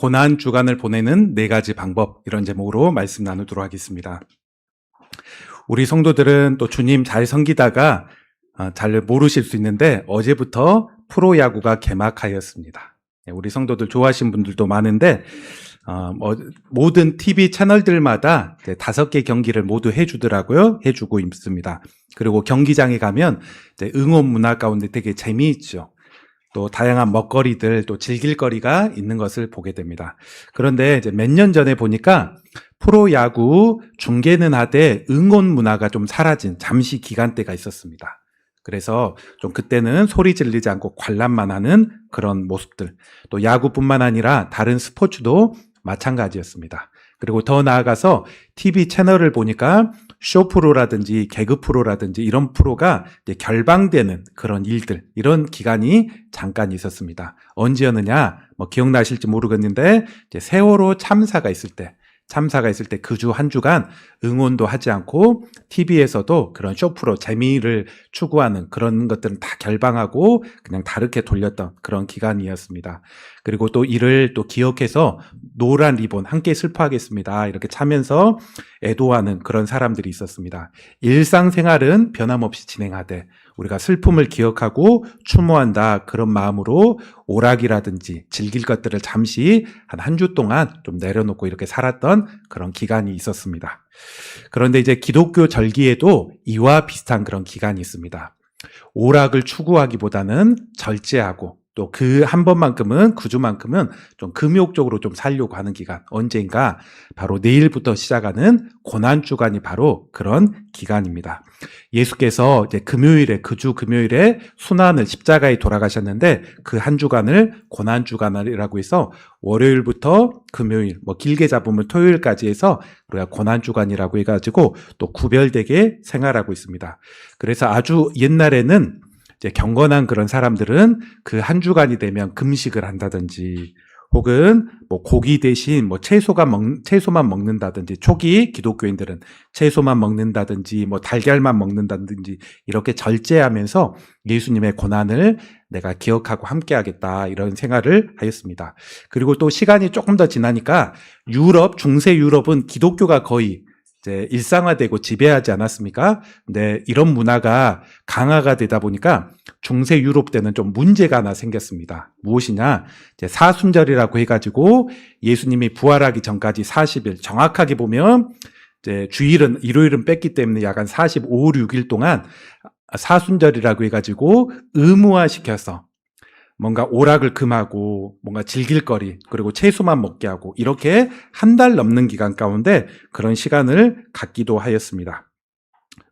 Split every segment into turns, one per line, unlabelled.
고난 주간을 보내는 4가지 방법, 이런 제목으로 말씀 나누도록 하겠습니다. 우리 성도들은 또 주님 잘 섬기다가 잘 모르실 수 있는데 어제부터 프로야구가 개막하였습니다. 우리 성도들 좋아하시는 분들도 많은데 모든 TV 채널들마다 5개 경기를 모두 해주더라고요. 해주고 있습니다. 그리고 경기장에 가면 응원 문화 가운데 되게 재미있죠. 또 다양한 먹거리들, 또 즐길 거리가 있는 것을 보게 됩니다. 그런데 이제 몇 년 전에 보니까 프로야구 중계는 하되 응원 문화가 좀 사라진 잠시 기간대가 있었습니다. 그래서 좀 그때는 소리 지르지 않고 관람만 하는 그런 모습들, 또 야구뿐만 아니라 다른 스포츠도 마찬가지였습니다. 그리고 더 나아가서 TV 채널을 보니까 쇼 프로라든지 개그 프로라든지 이런 프로가 이제 결방되는 그런 일들, 이런 기간이 잠깐 있었습니다. 언제였느냐? 기억나실지 모르겠는데 이제 세월호 참사가 있을 때 그 주 한 주간 응원도 하지 않고 TV에서도 그런 쇼프로 재미를 추구하는 그런 것들은 다 결방하고 그냥 다르게 돌렸던 그런 기간이었습니다. 그리고 또 이를 또 기억해서 노란 리본 함께 슬퍼하겠습니다, 이렇게 차면서 애도하는 그런 사람들이 있었습니다. 일상생활은 변함없이 진행하되 우리가 슬픔을 기억하고 추모한다, 그런 마음으로 오락이라든지 즐길 것들을 잠시 한 주 동안 좀 내려놓고 이렇게 살았던 그런 기간이 있었습니다. 그런데 이제 기독교 절기에도 이와 비슷한 그런 기간이 있습니다. 오락을 추구하기보다는 절제하고 또 그 한 번만큼은, 그 주만큼은 좀 금욕적으로 좀 살려고 하는 기간, 언젠가 바로 내일부터 시작하는 고난주간이 바로 그런 기간입니다. 예수께서 이제 그 주 금요일에 순환을 십자가에 돌아가셨는데 그 한 주간을 고난주간이라고 해서 월요일부터 금요일, 길게 잡으면 토요일까지 해서 우리가 고난주간이라고 해가지고 또 구별되게 생활하고 있습니다. 그래서 아주 옛날에는 이제 경건한 그런 사람들은 그 한 주간이 되면 금식을 한다든지, 혹은 고기 대신 채소만 먹는다든지, 초기 기독교인들은 채소만 먹는다든지, 달걀만 먹는다든지, 이렇게 절제하면서 예수님의 고난을 내가 기억하고 함께하겠다, 이런 생활을 하였습니다. 그리고 또 시간이 조금 더 지나니까 중세 유럽은 기독교가 거의 이제 일상화되고 지배하지 않았습니까? 근데 이런 문화가 강화가 되다 보니까 중세 유럽 때는 좀 문제가 하나 생겼습니다. 무엇이냐? 이제 사순절이라고 해가지고 예수님이 부활하기 전까지 40일, 정확하게 보면 이제 일요일은 뺐기 때문에 약간 45, 6일 동안 사순절이라고 해가지고 의무화시켜서 뭔가 오락을 금하고 뭔가 즐길 거리, 그리고 채소만 먹게 하고, 이렇게 한 달 넘는 기간 가운데 그런 시간을 갖기도 하였습니다.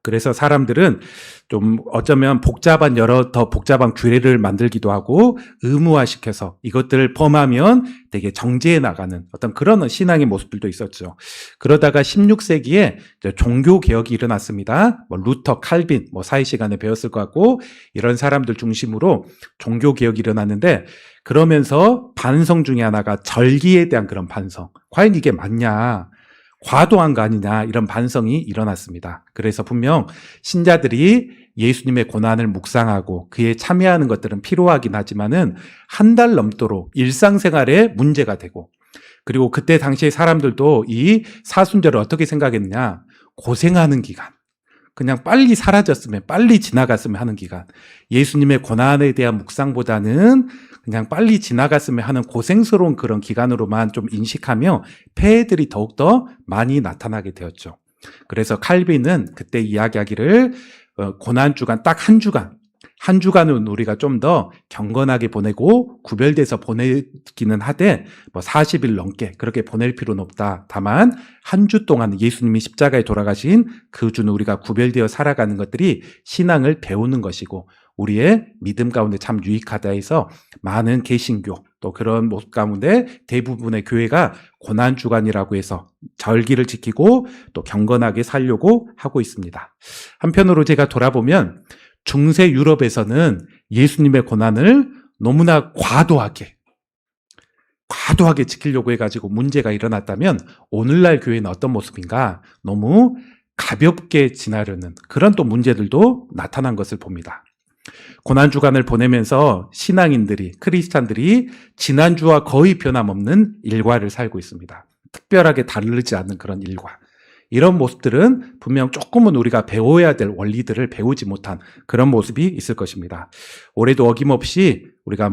그래서 사람들은 좀 어쩌면 더 복잡한 규례를 만들기도 하고 의무화시켜서 이것들을 범하면 되게 정죄해 나가는 어떤 그런 신앙의 모습들도 있었죠. 그러다가 16세기에 종교개혁이 일어났습니다. 루터, 칼빈, 사회 시간에 배웠을 것 같고, 이런 사람들 중심으로 종교개혁이 일어났는데, 그러면서 반성 중에 하나가 절기에 대한 그런 반성. 과연 이게 맞냐? 과도한 거 아니냐, 이런 반성이 일어났습니다. 그래서 분명 신자들이 예수님의 고난을 묵상하고 그에 참여하는 것들은 필요하긴 하지만은 한 달 넘도록 일상생활에 문제가 되고, 그리고 그때 당시에 사람들도 이 사순절을 어떻게 생각했느냐, 고생하는 기간, 그냥 빨리 사라졌으면, 빨리 지나갔으면 하는 기간, 예수님의 고난에 대한 묵상보다는 그냥 빨리 지나갔으면 하는 고생스러운 그런 기간으로만 좀 인식하며 폐해들이 더욱더 많이 나타나게 되었죠. 그래서 칼빈은 그때 이야기하기를 고난주간 딱 한 주간은 우리가 좀 더 경건하게 보내고 구별돼서 보내기는 하되 40일 넘게 그렇게 보낼 필요는 없다. 다만 한 주 동안 예수님이 십자가에 돌아가신 그 주는 우리가 구별되어 살아가는 것들이 신앙을 배우는 것이고 우리의 믿음 가운데 참 유익하다 해서 많은 개신교 또 그런 모습 가운데 대부분의 교회가 고난주간이라고 해서 절기를 지키고 또 경건하게 살려고 하고 있습니다. 한편으로 제가 돌아보면 중세 유럽에서는 예수님의 고난을 너무나 과도하게 지키려고 해가지고 문제가 일어났다면, 오늘날 교회는 어떤 모습인가? 너무 가볍게 지나려는 그런 또 문제들도 나타난 것을 봅니다. 고난주간을 보내면서 신앙인들이, 크리스찬들이 지난주와 거의 변함없는 일과를 살고 있습니다. 특별하게 다르지 않는 그런 일과. 이런 모습들은 분명 조금은 우리가 배워야 될 원리들을 배우지 못한 그런 모습이 있을 것입니다. 올해도 어김없이 우리가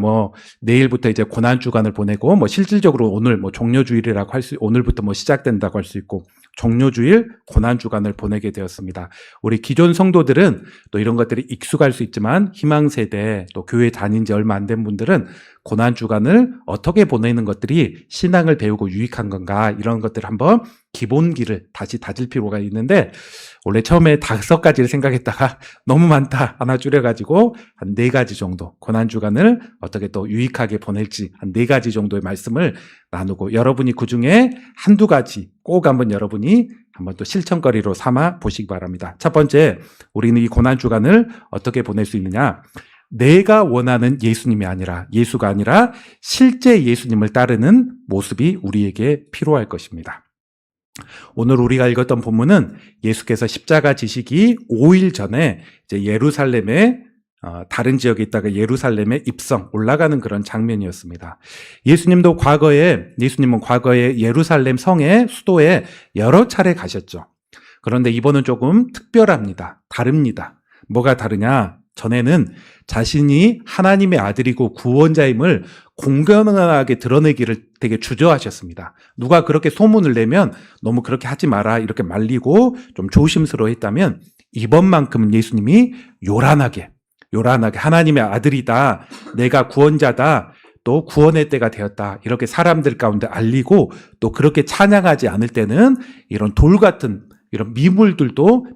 내일부터 이제 고난주간을 보내고 실질적으로 오늘 종료주일이라고 오늘부터 시작된다고 할 수 있고 종료주일 고난주간을 보내게 되었습니다. 우리 기존 성도들은 또 이런 것들이 익숙할 수 있지만 희망세대 또 교회 다닌 지 얼마 안 된 분들은 고난주간을 어떻게 보내는 것들이 신앙을 배우고 유익한 건가 이런 것들을 한번 기본기를 다시 다질 필요가 있는데 원래 처음에 5가지를 생각했다가 너무 많다 하나 줄여가지고 한 4가지 정도 고난주간을 어떻게 또 유익하게 보낼지 한 4가지 정도의 말씀을 나누고 여러분이 그중에 한두 가지 꼭 한번 여러분이 한번 또 실천거리로 삼아 보시기 바랍니다. 첫 번째, 우리는 이 고난주간을 어떻게 보낼 수 있느냐? 내가 원하는 예수님이 아니라 예수가 아니라 실제 예수님을 따르는 모습이 우리에게 필요할 것입니다. 오늘 우리가 읽었던 본문은 예수께서 십자가 지시기 5일 전에 이제 예루살렘에 다른 지역에 있다가 예루살렘에 입성 올라가는 그런 장면이었습니다. 예수님은 과거에 예루살렘 성의 수도에 여러 차례 가셨죠. 그런데 이번은 조금 특별합니다. 다릅니다. 뭐가 다르냐? 전에는 자신이 하나님의 아들이고 구원자임을 공공연하게 드러내기를 되게 주저하셨습니다. 누가 그렇게 소문을 내면 너무 그렇게 하지 마라 이렇게 말리고 좀 조심스러워 했다면 이번만큼은 예수님이 요란하게 하나님의 아들이다, 내가 구원자다, 또 구원의 때가 되었다 이렇게 사람들 가운데 알리고 또 그렇게 찬양하지 않을 때는 이런 돌 같은 이런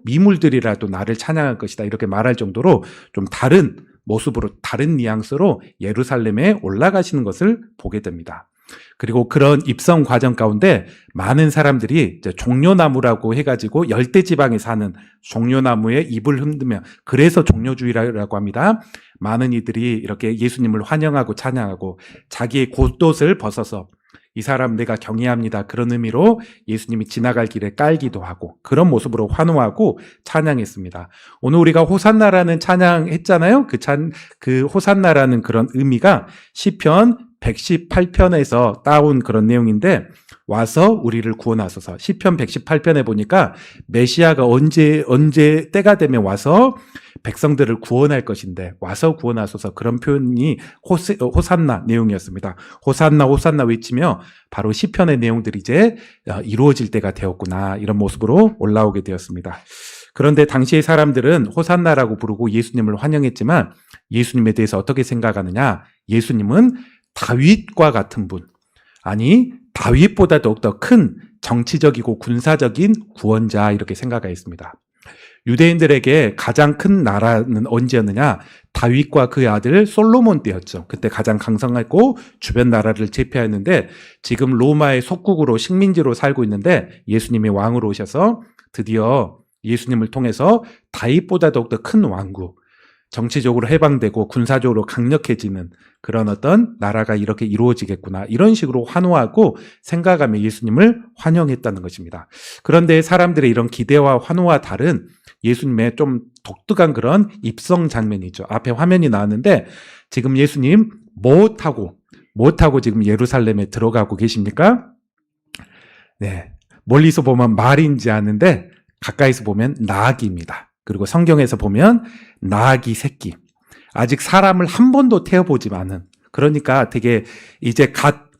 미물들이라도 나를 찬양할 것이다 이렇게 말할 정도로 좀 다른 모습으로 다른 뉘앙스로 예루살렘에 올라가시는 것을 보게 됩니다. 그리고 그런 입성 과정 가운데 많은 사람들이 이제 종려나무라고 해가지고 열대지방에 사는 종려나무에 잎을 흔들며 그래서 종려주의라고 합니다. 많은 이들이 이렇게 예수님을 환영하고 찬양하고 자기의 겉옷을 벗어서 이 사람 내가 경외합니다. 그런 의미로 예수님이 지나갈 길에 깔기도 하고 그런 모습으로 환호하고 찬양했습니다. 오늘 우리가 호산나라는 찬양했잖아요. 그 호산나라는 그런 의미가 시편 118편에서 따온 그런 내용인데 와서 우리를 구원하소서. 시편 118편에 보니까 메시아가 언제 때가 되면 와서 백성들을 구원할 것인데 와서 구원하소서 그런 표현이 호산나 내용이었습니다. 호산나 호산나 외치며 바로 시편의 내용들이 이제 이루어질 때가 되었구나 이런 모습으로 올라오게 되었습니다. 그런데 당시의 사람들은 호산나라고 부르고 예수님을 환영했지만 예수님에 대해서 어떻게 생각하느냐? 예수님은 다윗과 같은 분, 아니 다윗보다 더욱더 큰 정치적이고 군사적인 구원자 이렇게 생각하였습니다. 유대인들에게 가장 큰 나라는 언제였느냐? 다윗과 그의 아들 솔로몬 때였죠. 그때 가장 강성했고 주변 나라를 제패했는데 지금 로마의 속국으로 식민지로 살고 있는데 예수님이 왕으로 오셔서 드디어 예수님을 통해서 다윗보다 더욱더 큰 왕국, 정치적으로 해방되고 군사적으로 강력해지는 그런 어떤 나라가 이렇게 이루어지겠구나 이런 식으로 환호하고 생각하며 예수님을 환영했다는 것입니다. 그런데 사람들의 이런 기대와 환호와 다른 예수님의 좀 독특한 그런 입성 장면이죠. 앞에 화면이 나왔는데 지금 예수님 뭐 타고 지금 예루살렘에 들어가고 계십니까? 네, 멀리서 보면 말인지 아는데 가까이서 보면 나귀입니다. 그리고 성경에서 보면 나귀 새끼. 아직 사람을 한 번도 태워보지만은 그러니까 되게 이제 갓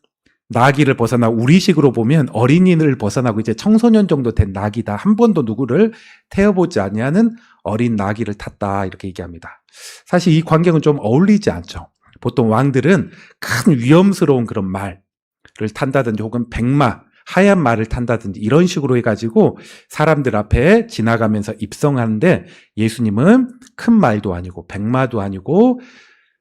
나귀를 벗어나 우리식으로 보면 어린이를 벗어나고 이제 청소년 정도 된 나귀다. 한 번도 누구를 태워보지 아니하는 어린 나귀를 탔다 이렇게 얘기합니다. 사실 이 광경은 좀 어울리지 않죠. 보통 왕들은 큰 위험스러운 그런 말을 탄다든지 혹은 백마 하얀 말을 탄다든지 이런 식으로 해가지고 사람들 앞에 지나가면서 입성하는데 예수님은 큰 말도 아니고 백마도 아니고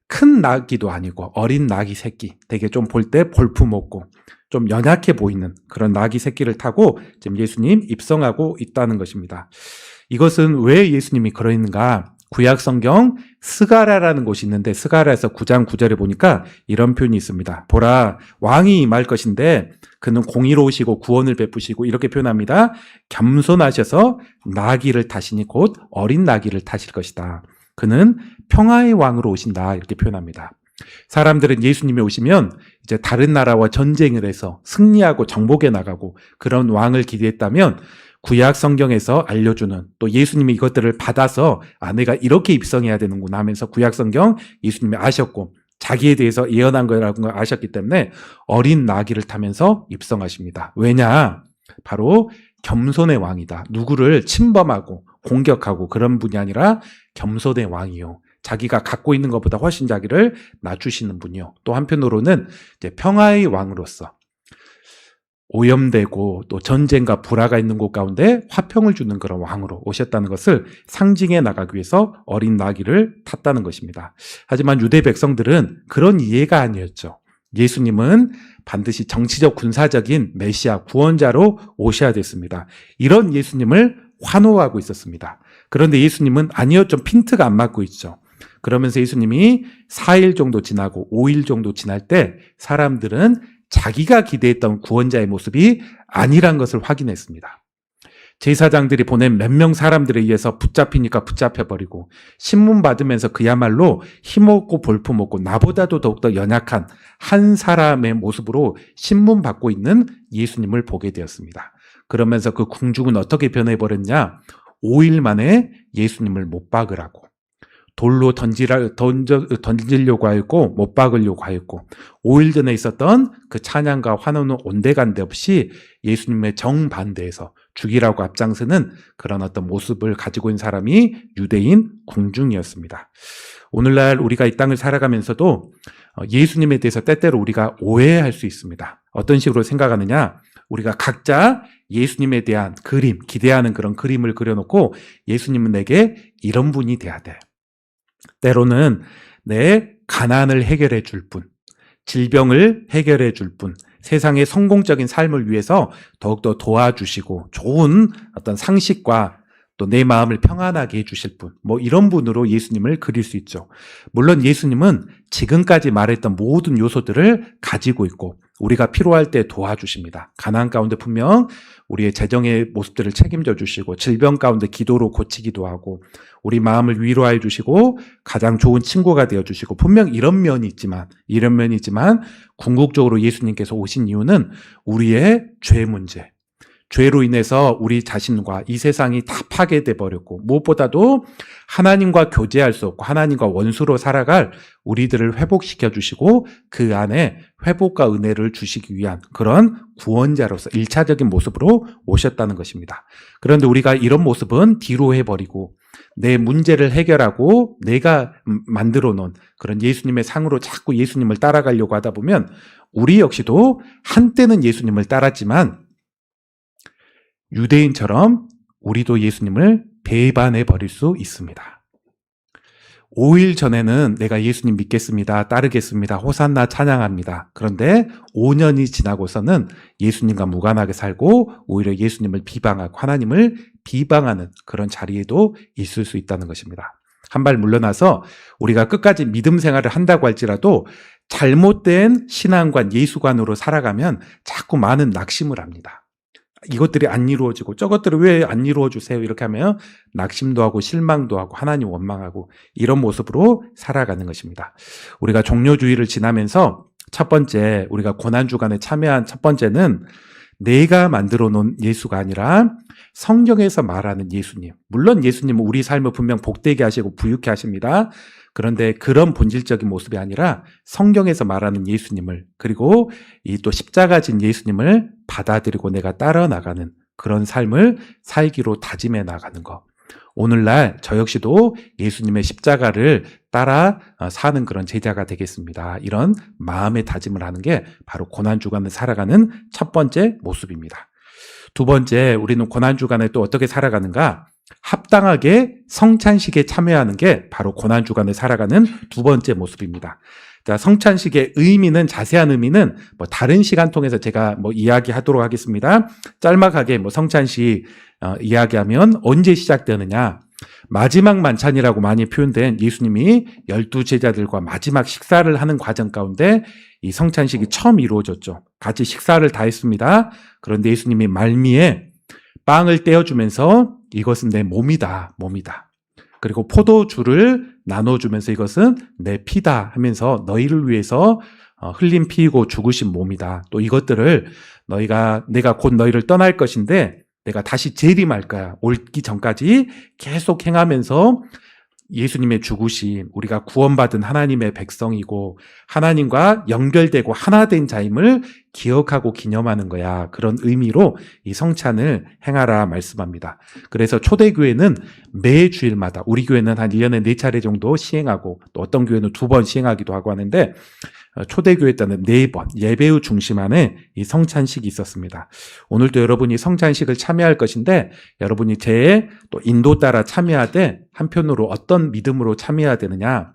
큰 나귀도 아니고 어린 나귀 새끼, 되게 좀 볼 때 볼품없고 좀 연약해 보이는 그런 나귀 새끼를 타고 지금 예수님 입성하고 있다는 것입니다. 이것은 왜 예수님이 그러는가? 구약 성경 스가랴라는 곳이 있는데 스가랴에서 9장 9절에 보니까 이런 표현이 있습니다. 보라, 왕이 임할 것인데 그는 공의로우시고 구원을 베푸시고 이렇게 표현합니다. 겸손하셔서 나귀를 타시니 곧 어린 나귀를 타실 것이다. 그는 평화의 왕으로 오신다 이렇게 표현합니다. 사람들은 예수님이 오시면 이제 다른 나라와 전쟁을 해서 승리하고 정복해 나가고 그런 왕을 기대했다면 구약 성경에서 알려주는 또 예수님이 이것들을 받아서 내가 이렇게 입성해야 되는구나 하면서 구약 성경 예수님이 아셨고 자기에 대해서 예언한 거라고 아셨기 때문에 어린 나귀를 타면서 입성하십니다. 왜냐? 바로 겸손의 왕이다. 누구를 침범하고 공격하고 그런 분이 아니라 겸손의 왕이요. 자기가 갖고 있는 것보다 훨씬 자기를 낮추시는 분이요. 또 한편으로는 이제 평화의 왕으로서 오염되고 또 전쟁과 불화가 있는 곳 가운데 화평을 주는 그런 왕으로 오셨다는 것을 상징해 나가기 위해서 어린 나귀를 탔다는 것입니다. 하지만 유대 백성들은 그런 이해가 아니었죠. 예수님은 반드시 정치적 군사적인 메시아 구원자로 오셔야 됐습니다. 이런 예수님을 환호하고 있었습니다. 그런데 예수님은 아니요, 좀 핀트가 안 맞고 있죠. 그러면서 예수님이 4일 정도 지나고 5일 정도 지날 때 사람들은 자기가 기대했던 구원자의 모습이 아니란 것을 확인했습니다. 제사장들이 보낸 몇 명 사람들에 의해서 붙잡히니까 붙잡혀버리고 신문 받으면서 그야말로 힘없고 볼품없고 나보다도 더욱더 연약한 한 사람의 모습으로 신문 받고 있는 예수님을 보게 되었습니다. 그러면서 그 궁중은 어떻게 변해버렸냐? 5일 만에 예수님을 못 박으라고 돌로 던지려고 하였고 못 박으려고 하였고 5일 전에 있었던 그 찬양과 환호는 온데간데 없이 예수님의 정반대에서 죽이라고 앞장서는 그런 어떤 모습을 가지고 있는 사람이 유대인 궁중이었습니다. 오늘날 우리가 이 땅을 살아가면서도 예수님에 대해서 때때로 우리가 오해할 수 있습니다. 어떤 식으로 생각하느냐? 우리가 각자 예수님에 대한 그림, 기대하는 그런 그림을 그려놓고 예수님은 내게 이런 분이 돼야 돼. 때로는 내 가난을 해결해 줄 분, 질병을 해결해 줄 분, 세상의 성공적인 삶을 위해서 더욱더 도와주시고 좋은 어떤 상식과 또 내 마음을 평안하게 해주실 분, 이런 분으로 예수님을 그릴 수 있죠. 물론 예수님은 지금까지 말했던 모든 요소들을 가지고 있고 우리가 필요할 때 도와주십니다. 가난 가운데 분명 우리의 재정의 모습들을 책임져 주시고 질병 가운데 기도로 고치기도 하고 우리 마음을 위로해 주시고 가장 좋은 친구가 되어 주시고 분명 이런 면이 있지만 궁극적으로 예수님께서 오신 이유는 우리의 죄 문제, 죄로 인해서 우리 자신과 이 세상이 다 파괴돼 버렸고 무엇보다도 하나님과 교제할 수 없고 하나님과 원수로 살아갈 우리들을 회복시켜 주시고 그 안에 회복과 은혜를 주시기 위한 그런 구원자로서 1차적인 모습으로 오셨다는 것입니다. 그런데 우리가 이런 모습은 뒤로 해버리고 내 문제를 해결하고 내가 만들어 놓은 그런 예수님의 상으로 자꾸 예수님을 따라가려고 하다 보면 우리 역시도 한때는 예수님을 따랐지만 유대인처럼 우리도 예수님을 배반해 버릴 수 있습니다. 5일 전에는 내가 예수님 믿겠습니다. 따르겠습니다. 호산나 찬양합니다. 그런데 5년이 지나고서는 예수님과 무관하게 살고 오히려 예수님을 비방하고 하나님을 비방하는 그런 자리에도 있을 수 있다는 것입니다. 한 발 물러나서 우리가 끝까지 믿음 생활을 한다고 할지라도 잘못된 신앙관, 예수관으로 살아가면 자꾸 많은 낙심을 합니다. 이것들이 안 이루어지고 저것들을 왜 안 이루어주세요? 이렇게 하면 낙심도 하고 실망도 하고 하나님 원망하고 이런 모습으로 살아가는 것입니다. 우리가 종료주의를 지나면서 첫 번째 우리가 고난주간에 참여한 첫 번째는 내가 만들어 놓은 예수가 아니라 성경에서 말하는 예수님. 물론 예수님은 우리 삶을 분명 복되게 하시고 부유케 하십니다. 그런데 그런 본질적인 모습이 아니라 성경에서 말하는 예수님을 그리고 이 또 십자가 진 예수님을 받아들이고 내가 따라 나가는 그런 삶을 살기로 다짐해 나가는 것. 오늘날 저 역시도 예수님의 십자가를 따라 사는 그런 제자가 되겠습니다. 이런 마음의 다짐을 하는 게 바로 고난주간을 살아가는 첫 번째 모습입니다. 두 번째, 우리는 고난주간에 또 어떻게 살아가는가? 합당하게 성찬식에 참여하는 게 바로 고난주간을 살아가는 두 번째 모습입니다. 자, 성찬식의 의미는, 자세한 의미는 다른 시간 통해서 제가 이야기하도록 하겠습니다. 짤막하게 성찬식 이야기하면 언제 시작되느냐? 마지막 만찬이라고 많이 표현된 예수님이 12제자들과 마지막 식사를 하는 과정 가운데 이 성찬식이 처음 이루어졌죠. 같이 식사를 다 했습니다. 그런데 예수님이 말미에 빵을 떼어주면서 이것은 내 몸이다. 그리고 포도주를 나눠주면서 이것은 내 피다 하면서 너희를 위해서 흘린 피이고 죽으신 몸이다. 또 이것들을 내가 곧 너희를 떠날 것인데 내가 다시 재림할 거야. 오기 전까지 계속 행하면서 예수님의 죽으심, 우리가 구원받은 하나님의 백성이고 하나님과 연결되고 하나 된 자임을 기억하고 기념하는 거야. 그런 의미로 이 성찬을 행하라 말씀합니다. 그래서 초대교회는 매 주일마다, 우리 교회는 한 1년에 4차례 정도 시행하고 또 어떤 교회는 2번 시행하기도 하고 하는데 초대교회 때는 4번 예배 후 중심 안에 이 성찬식이 있었습니다. 오늘도 여러분이 성찬식을 참여할 것인데 여러분이 제 또 인도 따라 참여하되 한편으로 어떤 믿음으로 참여해야 되느냐,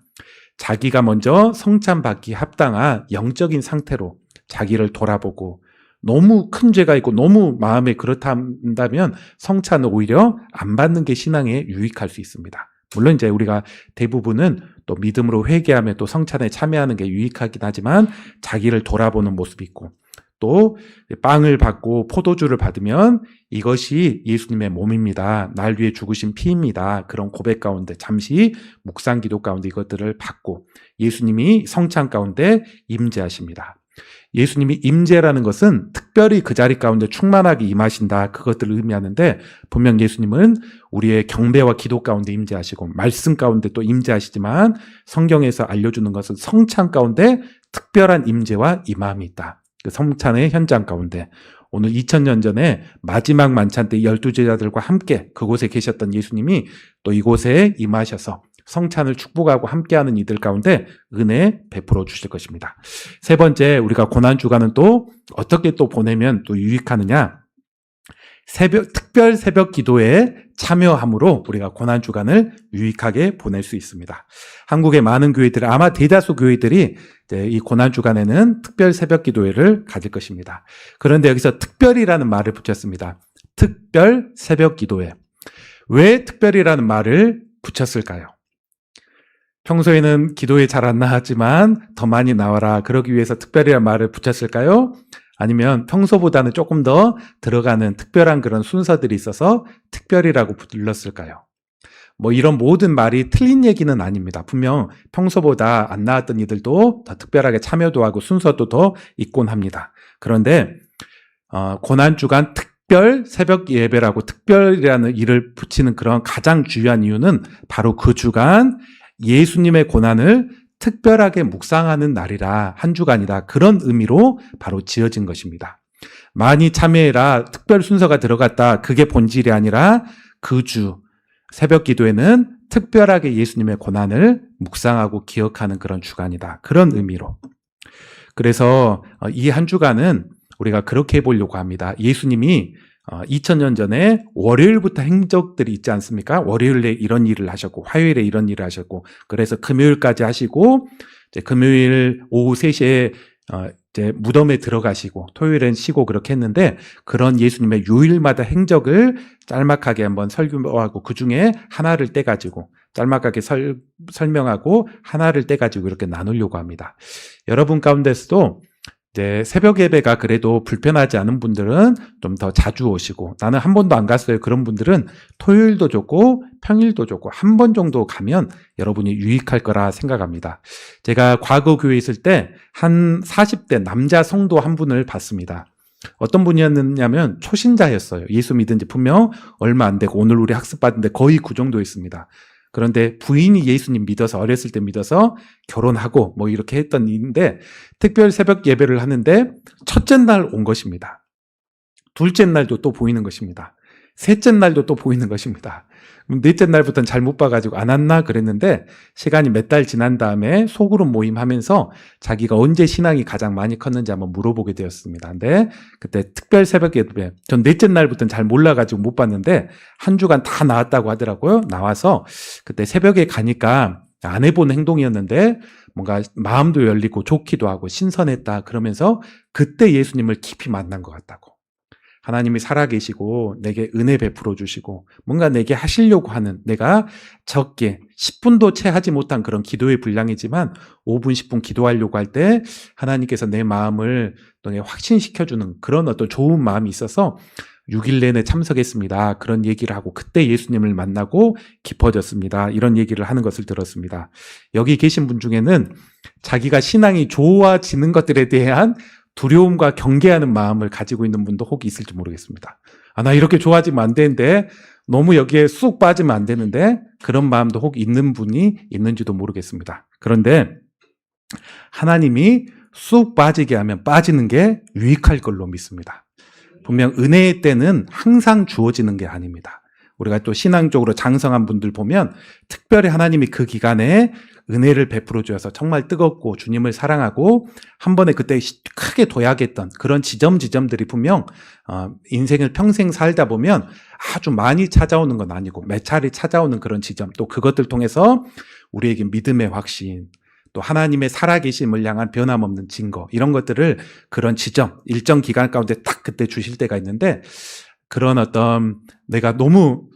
자기가 먼저 성찬 받기 합당한 영적인 상태로 자기를 돌아보고 너무 큰 죄가 있고 너무 마음에 그렇다면 성찬을 오히려 안 받는 게 신앙에 유익할 수 있습니다. 물론 이제 우리가 대부분은 또 믿음으로 회개하며 또 성찬에 참여하는 게 유익하긴 하지만 자기를 돌아보는 모습이 있고 또 빵을 받고 포도주를 받으면 이것이 예수님의 몸입니다. 날 위해 죽으신 피입니다. 그런 고백 가운데 잠시 묵상 기도 가운데 이것들을 받고 예수님이 성찬 가운데 임재하십니다. 예수님이 임재라는 것은 특별히 그 자리 가운데 충만하게 임하신다, 그것들을 의미하는데 분명 예수님은 우리의 경배와 기도 가운데 임재하시고 말씀 가운데 또 임재하시지만 성경에서 알려주는 것은 성찬 가운데 특별한 임재와 임함이 있다. 그 성찬의 현장 가운데 오늘 2000년 전에 마지막 만찬 때 12제자들과 함께 그곳에 계셨던 예수님이 또 이곳에 임하셔서 성찬을 축복하고 함께하는 이들 가운데 은혜 베풀어 주실 것입니다. 세 번째, 우리가 고난주간은 또 어떻게 또 보내면 또 유익하느냐, 특별 새벽 기도에 참여함으로 우리가 고난주간을 유익하게 보낼 수 있습니다. 한국의 많은 교회들, 아마 대다수 교회들이 이제 이 고난주간에는 특별 새벽 기도회를 가질 것입니다. 그런데 여기서 특별이라는 말을 붙였습니다. 특별 새벽 기도회. 왜 특별이라는 말을 붙였을까요? 평소에는 기도에 잘 안 나왔지만 더 많이 나와라, 그러기 위해서 특별이라는 말을 붙였을까요? 아니면 평소보다는 조금 더 들어가는 특별한 그런 순서들이 있어서 특별이라고 불렀을까요? 뭐 이런 모든 말이 틀린 얘기는 아닙니다. 분명 평소보다 안 나왔던 이들도 더 특별하게 참여도 하고 순서도 더 있곤 합니다. 그런데 고난주간 특별 새벽 예배라고 특별이라는 일을 붙이는 그런 가장 중요한 이유는 바로 그 주간 예수님의 고난을 특별하게 묵상하는 날이라, 한 주간이다, 그런 의미로 바로 지어진 것입니다. 많이 참여해라, 특별 순서가 들어갔다, 그게 본질이 아니라 그 주 새벽 기도에는 특별하게 예수님의 고난을 묵상하고 기억하는 그런 주간이다, 그런 의미로. 그래서 이 한 주간은 우리가 그렇게 해보려고 합니다. 예수님이 2000년 전에 월요일부터 행적들이 있지 않습니까? 월요일에 이런 일을 하셨고 화요일에 이런 일을 하셨고 그래서 금요일까지 하시고 이제 금요일 오후 3시에 이제 무덤에 들어가시고 토요일엔 쉬고 그렇게 했는데, 그런 예수님의 요일마다 행적을 짤막하게 한번 설교하고 그 중에 하나를 떼가지고 짤막하게 설명하고 하나를 떼가지고 이렇게 나누려고 합니다. 여러분 가운데서도 이제 새벽 예배가 그래도 불편하지 않은 분들은 좀 더 자주 오시고, 나는 한 번도 안 갔어요, 그런 분들은 토요일도 좋고 평일도 좋고 한 번 정도 가면 여러분이 유익할 거라 생각합니다. 제가 과거 교회에 있을 때 한 40대 남자 성도 한 분을 봤습니다. 어떤 분이었냐면 초신자였어요. 예수 믿은 지 분명 얼마 안 되고 오늘 우리 학습받은데 거의 그 정도였습니다. 그런데 부인이 예수님 믿어서, 어렸을 때 믿어서 결혼하고 뭐 이렇게 했던 일인데, 특별 새벽 예배를 하는데 첫째 날 온 것입니다. 둘째 날도 또 보이는 것입니다. 셋째 날도 또 보이는 것입니다. 넷째 날부터는 잘 못 봐가지고 안 왔나 그랬는데, 시간이 몇 달 지난 다음에 소그룹 모임하면서 자기가 언제 신앙이 가장 많이 컸는지 한번 물어보게 되었습니다. 근데 그때 특별 새벽 예배, 전 넷째 날부터는 잘 몰라가지고 못 봤는데 한 주간 다 나왔다고 하더라고요. 나와서 그때 새벽에 가니까 안 해본 행동이었는데 뭔가 마음도 열리고 좋기도 하고 신선했다, 그러면서 그때 예수님을 깊이 만난 것 같다고. 하나님이 살아계시고 내게 은혜 베풀어 주시고 뭔가 내게 하시려고 하는, 내가 적게 10분도 채 하지 못한 그런 기도의 분량이지만 5분 10분 기도하려고 할 때 하나님께서 내 마음을 확신시켜주는 그런 어떤 좋은 마음이 있어서 6일 내내 참석했습니다. 그런 얘기를 하고 그때 예수님을 만나고 깊어졌습니다. 이런 얘기를 하는 것을 들었습니다. 여기 계신 분 중에는 자기가 신앙이 좋아지는 것들에 대한 두려움과 경계하는 마음을 가지고 있는 분도 혹 있을지 모르겠습니다. 나 이렇게 좋아지면 안 되는데, 너무 여기에 쑥 빠지면 안 되는데, 그런 마음도 혹 있는 분이 있는지도 모르겠습니다. 그런데 하나님이 쑥 빠지게 하면 빠지는 게 유익할 걸로 믿습니다. 분명 은혜의 때는 항상 주어지는 게 아닙니다. 우리가 또 신앙적으로 장성한 분들 보면 특별히 하나님이 그 기간에 은혜를 베풀어 주어서 정말 뜨겁고 주님을 사랑하고 한 번에 그때 크게 도약했던 그런 지점들이 분명 인생을 평생 살다 보면 아주 많이 찾아오는 건 아니고 몇 차례 찾아오는 그런 지점, 또 그것들 통해서 우리에게 믿음의 확신, 또 하나님의 살아계심을 향한 변함없는 증거, 이런 것들을 그런 지점, 일정 기간 가운데 딱 그때 주실 때가 있는데, 그런 어떤 내가 너무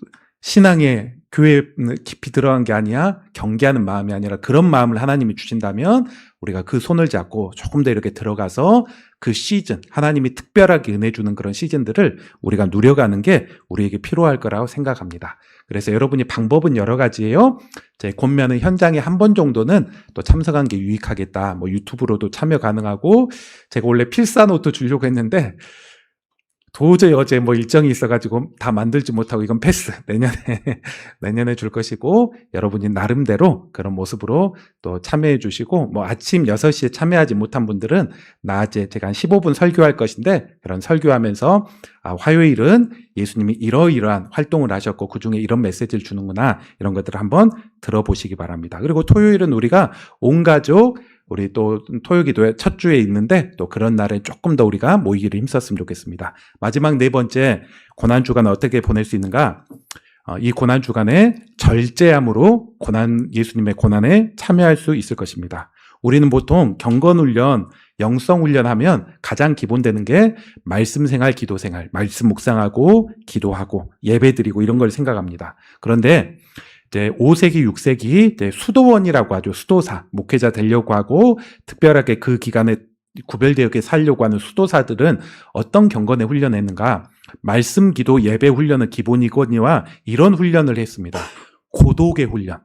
신앙에 교회에 깊이 들어간 게 아니야, 경계하는 마음이 아니라 그런 마음을 하나님이 주신다면 우리가 그 손을 잡고 조금 더 이렇게 들어가서 그 시즌, 하나님이 특별하게 은혜 주는 그런 시즌들을 우리가 누려가는 게 우리에게 필요할 거라고 생각합니다. 그래서 여러분이 방법은 여러 가지예요. 제 권면은 현장에 한 번 정도는 또 참석한 게 유익하겠다. 뭐 유튜브로도 참여 가능하고, 제가 원래 필사노트 주려고 했는데 도저히 어제 뭐 일정이 있어가지고 다 만들지 못하고 이건 패스. 내년에 줄 것이고, 여러분이 나름대로 그런 모습으로 또 참여해 주시고, 뭐 아침 6시에 참여하지 못한 분들은 낮에 제가 한 15분 설교할 것인데, 그런 설교하면서 화요일은 예수님이 이러이러한 활동을 하셨고 그 중에 이런 메시지를 주는구나, 이런 것들을 한번 들어보시기 바랍니다. 그리고 토요일은 우리가 온 가족, 우리 또 토요기도회 첫 주에 있는데 또 그런 날에 조금 더 우리가 모이기를 힘썼으면 좋겠습니다. 마지막 네 번째, 고난주간을 어떻게 보낼 수 있는가? 이 고난주간에 절제함으로 예수님의 고난에 참여할 수 있을 것입니다. 우리는 보통 경건훈련, 영성훈련 하면 가장 기본되는 게 말씀생활, 기도생활, 말씀 묵상하고 기도하고 예배드리고 이런 걸 생각합니다. 그런데 이제 5세기, 6세기 이제 수도원이라고 하죠. 수도사, 목회자 되려고 하고 특별하게 그 기간에 구별되게 살려고 하는 수도사들은 어떤 경건에 훈련했는가? 말씀, 기도, 예배 훈련은 기본이거니와 이런 훈련을 했습니다. 고독의 훈련.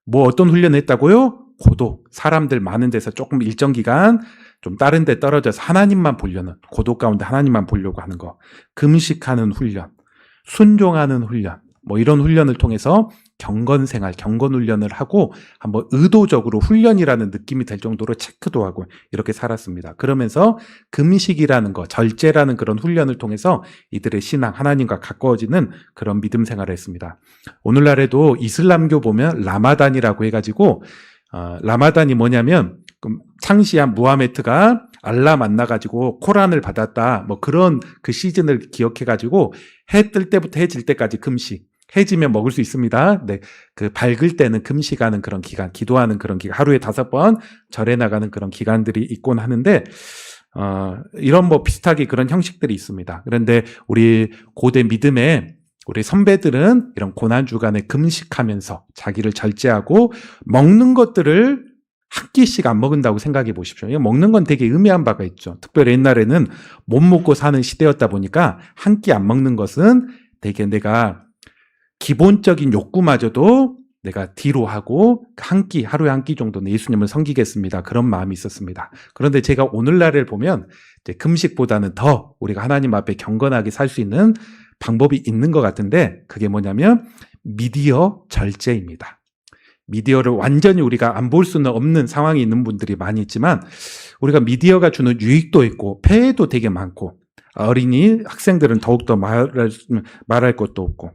뭐 어떤 훈련을 했다고요? 고독. 사람들 많은 데서 조금 일정 기간 좀 다른 데 떨어져서 하나님만 보려는, 고독 가운데 하나님만 보려고 하는 거. 금식하는 훈련, 순종하는 훈련, 뭐 이런 훈련을 통해서 경건생활, 경건훈련을 하고 한번 의도적으로 훈련이라는 느낌이 될 정도로 체크도 하고 이렇게 살았습니다. 그러면서 금식이라는 거, 절제라는 그런 훈련을 통해서 이들의 신앙, 하나님과 가까워지는 그런 믿음 생활을 했습니다. 오늘날에도 이슬람교 보면 라마단이라고 해가지고, 라마단이 뭐냐면 창시한 무하메트가 알라 만나가지고 코란을 받았다, 뭐 그런 그 시즌을 기억해가지고 해 뜰 때부터 해 질 때까지 금식, 해지면 먹을 수 있습니다. 네, 그 밝을 때는 금식하는 그런 기간, 기도하는 그런 기간, 하루에 5번 절에 나가는 그런 기간들이 있곤 하는데, 이런 뭐 비슷하게 그런 형식들이 있습니다. 그런데 우리 고대 믿음의 우리 선배들은 이런 고난주간에 금식하면서 자기를 절제하고 먹는 것들을 한 끼씩 안 먹는다고 생각해 보십시오. 먹는 건 되게 의미한 바가 있죠. 특별히 옛날에는 못 먹고 사는 시대였다 보니까 한 끼 안 먹는 것은 되게 내가 기본적인 욕구마저도 내가 뒤로 하고 하루에 한 끼 정도는 예수님을 섬기겠습니다. 그런 마음이 있었습니다. 그런데 제가 오늘날을 보면 이제 금식보다는 더 우리가 하나님 앞에 경건하게 살 수 있는 방법이 있는 것 같은데, 그게 뭐냐면 미디어 절제입니다. 미디어를 완전히 우리가 안 볼 수는 없는 상황이 있는 분들이 많이 있지만, 우리가 미디어가 주는 유익도 있고 폐해도 되게 많고, 어린이 학생들은 더욱더 말할 것도 없고,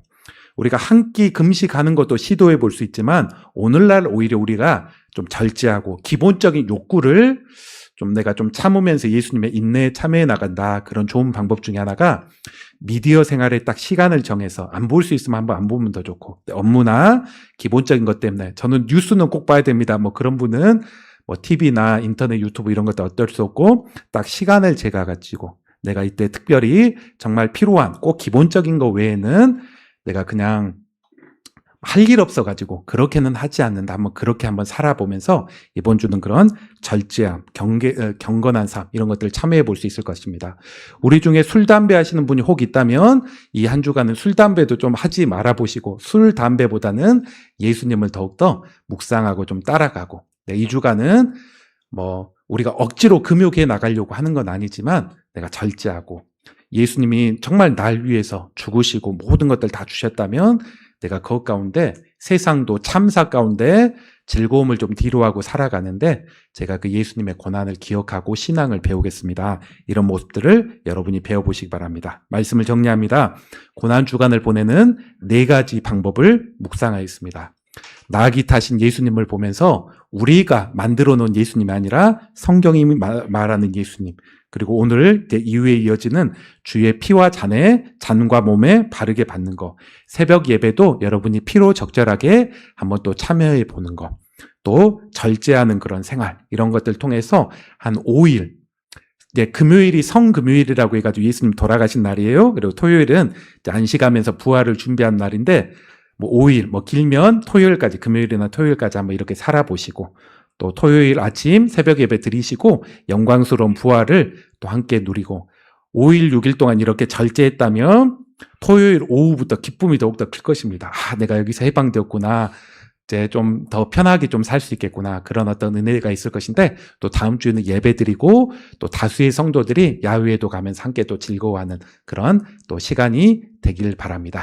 우리가 한 끼 금식하는 것도 시도해 볼 수 있지만, 오늘날 오히려 우리가 좀 절제하고 기본적인 욕구를 좀 내가 좀 참으면서 예수님의 인내에 참여해 나간다. 그런 좋은 방법 중에 하나가 미디어 생활에 딱 시간을 정해서 안 볼 수 있으면 한번 안 보면 더 좋고, 업무나 기본적인 것 때문에 저는 뉴스는 꼭 봐야 됩니다. 뭐 그런 분은 뭐 TV나 인터넷, 유튜브 이런 것도 어쩔 수 없고, 딱 시간을 제가 가지고 내가 이때 특별히 정말 필요한 꼭 기본적인 거 외에는 내가 그냥 할 일 없어가지고 그렇게는 하지 않는다. 그렇게 한번 살아보면서 이번 주는 그런 절제함, 경건한 삶 이런 것들을 참여해 볼 수 있을 것입니다. 우리 중에 술, 담배 하시는 분이 혹 있다면 이 한 주간은 술, 담배도 좀 하지 말아보시고 술, 담배보다는 예수님을 더욱더 묵상하고 좀 따라가고 이 주간은 우리가 억지로 금욕해 나가려고 하는 건 아니지만 내가 절제하고 예수님이 정말 날 위해서 죽으시고 모든 것들 다 주셨다면 내가 그것 가운데 세상도 참사 가운데 즐거움을 좀 뒤로하고 살아가는데 제가 그 예수님의 고난을 기억하고 신앙을 배우겠습니다. 이런 모습들을 여러분이 배워보시기 바랍니다. 말씀을 정리합니다. 고난 주간을 보내는 4가지 방법을 묵상하였습니다. 나귀 타신 예수님을 보면서 우리가 만들어 놓은 예수님이 아니라 성경이 말하는 예수님, 그리고 오늘 이후에 이어지는 주의 피와 잔과 몸에 바르게 받는 거, 새벽 예배도 여러분이 피로 적절하게 한번 또 참여해 보는 거, 또 절제하는 그런 생활, 이런 것들 통해서 한 5일, 금요일이 성금요일이라고 해가지고 예수님 돌아가신 날이에요. 그리고 토요일은 안식하면서 부활을 준비한 날인데 5일, 길면 토요일까지, 금요일이나 토요일까지 한번 이렇게 살아보시고 또 토요일 아침 새벽 예배 드리시고 영광스러운 부활을 또 함께 누리고 5일, 6일 동안 이렇게 절제했다면 토요일 오후부터 기쁨이 더욱더 클 것입니다. 내가 여기서 해방되었구나. 이제 좀 더 편하게 좀 살 수 있겠구나. 그런 어떤 은혜가 있을 것인데 또 다음 주에는 예배 드리고 또 다수의 성도들이 야외에도 가면서 함께 또 즐거워하는 그런 또 시간이 되길 바랍니다.